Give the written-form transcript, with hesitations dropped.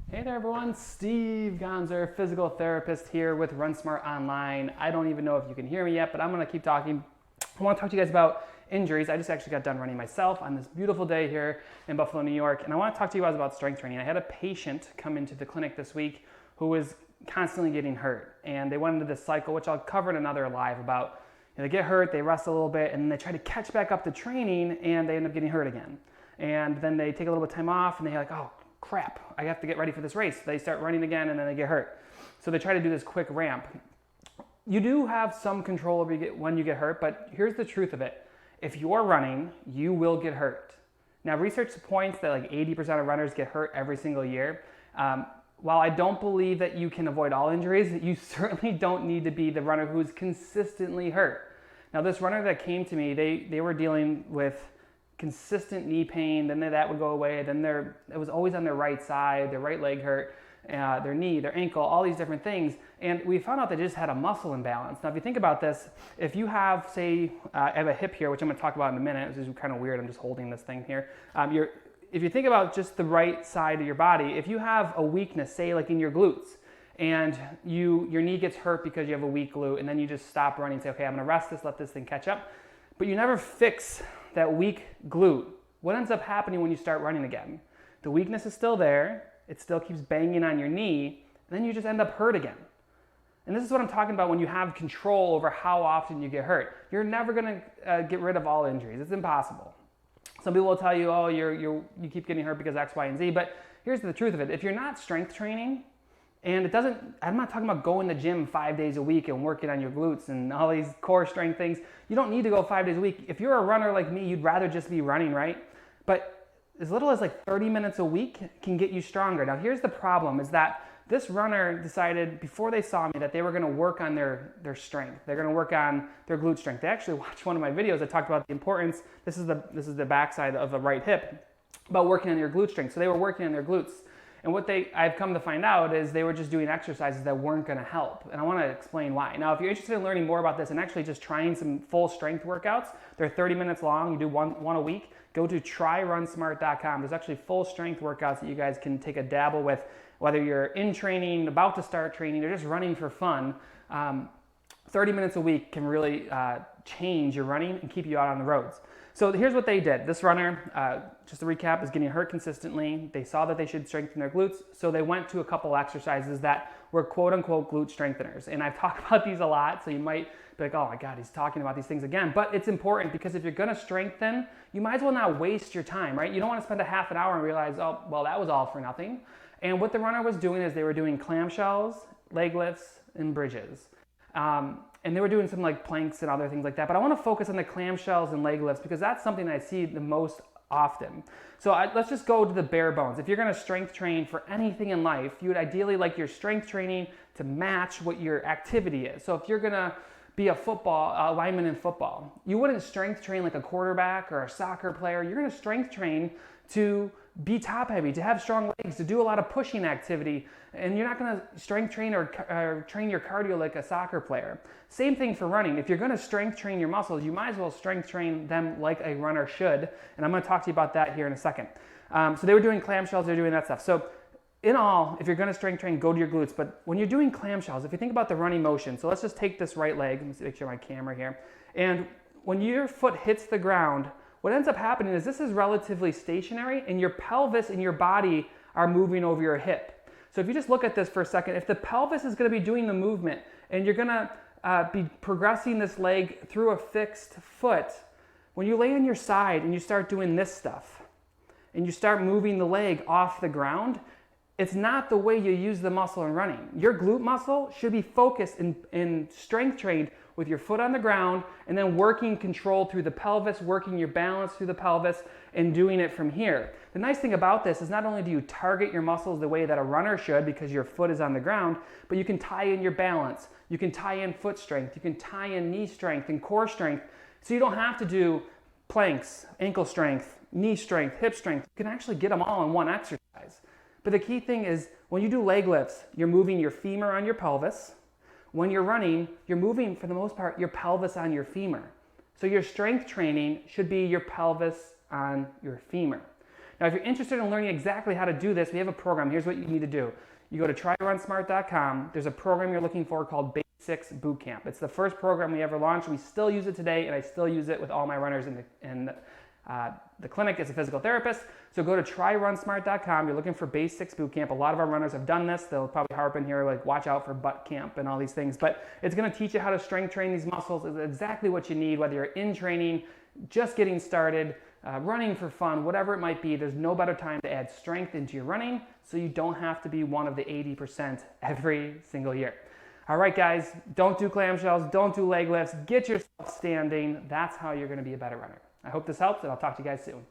Hey there everyone, 𝗳𝗲𝘄𝗶𝘁𝗵, physical therapist here with Run Smart Online. I don't even know if you can hear me yet, but I'm gonna keep talking. I wanna talk to you guys about injuries. I just actually got done running myself on this beautiful day here in Buffalo, New York, and I wanna talk to you guys about strength training. I had a patient come into the clinic this week who was constantly getting hurt, and they went into this cycle, which I'll cover in another live about. They get hurt, they rest a little bit, and then they try to catch back up to training, and they end up getting hurt again. And then they take a little bit of time off, and they're like, oh, crap, I have to get ready for this race. They start running again and then they get hurt. So they try to do this quick ramp. You do have some control over when you get hurt, but here's the truth of it. If you're running, you will get hurt. Now, research points that like 80% of runners get hurt every single year. While I don't believe that you can avoid all injuries, you certainly don't need to be the runner who's consistently hurt. Now, this runner that came to me, they were dealing with consistent knee pain, then that would go away, then it was always on their right side, their right leg hurt, their knee, their ankle, all these different things, and we found out they just had a muscle imbalance. Now if you think about this, if you have, say, I have a hip here, which I'm going to talk about in a minute, this is kind of weird, I'm just holding this thing here. If you think about just the right side of your body, if you have a weakness, say like in your glutes, and your knee gets hurt because you have a weak glute, and then you just stop running and say, okay, I'm going to rest this, let this thing catch up, but you never fix that weak glute. What ends up happening when you start running again? The weakness is still there, it still keeps banging on your knee, and then you just end up hurt again. And this is what I'm talking about when you have control over how often you get hurt. You're never gonna get rid of all injuries, it's impossible. Some people will tell you, oh, you keep getting hurt because X, Y, and Z, but here's the truth of it. If you're not strength training, and I'm not talking about going to the gym 5 days a week and working on your glutes and all these core strength things. You don't need to go 5 days a week. If you're a runner like me, you'd rather just be running, right? But as little as like 30 minutes a week can get you stronger. Now here's the problem, is that this runner decided before they saw me that they were gonna work on their strength. They're gonna work on their glute strength. They actually watched one of my videos that talked about the importance, this is the backside of the right hip, about working on your glute strength. So they were working on their glutes. And what I've come to find out is they were just doing exercises that weren't going to help. And I want to explain why. Now, if you're interested in learning more about this and actually just trying some full strength workouts, they're 30 minutes long. You do one a week. Go to tryrunsmart.com. There's actually full strength workouts that you guys can take a dabble with, whether you're in training, about to start training, or just running for fun. 30 minutes a week can really change your running and keep you out on the roads. So here's what they did. This runner, just to recap, is getting hurt consistently. They saw that they should strengthen their glutes, so they went to a couple exercises that were quote-unquote glute strengtheners. And I've talked about these a lot, so you might be like, oh my God, he's talking about these things again. But it's important because if you're gonna strengthen, you might as well not waste your time, right? You don't wanna spend a half an hour and realize, oh, well, that was all for nothing. And what the runner was doing is they were doing clamshells, leg lifts, and bridges. And they were doing some like planks and other things like that. But I want to focus on the clamshells and leg lifts because that's something that I see the most often. So let's just go to the bare bones. If you're going to strength train for anything in life, you would ideally like your strength training to match what your activity is. So if you're going to be a lineman in football, you wouldn't strength train like a quarterback or a soccer player. You're going to strength train to be top heavy, to have strong legs, to do a lot of pushing activity, and you're not going to strength train or train your cardio like a soccer player. Same thing for running. If you're going to strength train your muscles, you might as well strength train them like a runner should, and I'm going to talk to you about that here in a second. So they were doing clamshells, they're doing that stuff. So in all, if you're going to strength train, go to your glutes, but when you're doing clamshells, if you think about the running motion, so let's just take this right leg, let me make sure my camera here, and when your foot hits the ground, what ends up happening is this is relatively stationary and your pelvis and your body are moving over your hip. So if you just look at this for a second, if the pelvis is going to be doing the movement and you're going to be progressing this leg through a fixed foot, when you lay on your side and you start doing this stuff and you start moving the leg off the ground, it's not the way you use the muscle in running. Your glute muscle should be focused and strength trained with your foot on the ground and then working control through the pelvis, working your balance through the pelvis and doing it from here. The nice thing about this is not only do you target your muscles the way that a runner should because your foot is on the ground, but you can tie in your balance, you can tie in foot strength, you can tie in knee strength and core strength. So you don't have to do planks, ankle strength, knee strength, hip strength. You can actually get them all in one exercise. But the key thing is when you do leg lifts, you're moving your femur on your pelvis. When you're running, you're moving, for the most part, your pelvis on your femur. So your strength training should be your pelvis on your femur. Now, if you're interested in learning exactly how to do this, we have a program. Here's what you need to do. You go to tryrunSmart.com. There's a program you're looking for called Basics Bootcamp. It's the first program we ever launched. We still use it today, and I still use it with all my runners in the clinic as a physical therapist. So go to tryrunSmart.com. You're looking for Basics Bootcamp. A lot of our runners have done this. They'll probably harp in here like watch out for butt camp and all these things. But it's going to teach you how to strength train these muscles. It's exactly what you need, whether you're in training, just getting started, running for fun, whatever it might be. There's no better time to add strength into your running so you don't have to be one of the 80% every single year. All right, guys, don't do clamshells, don't do leg lifts, get yourself standing. That's how you're going to be a better runner. I hope this helps, and I'll talk to you guys soon.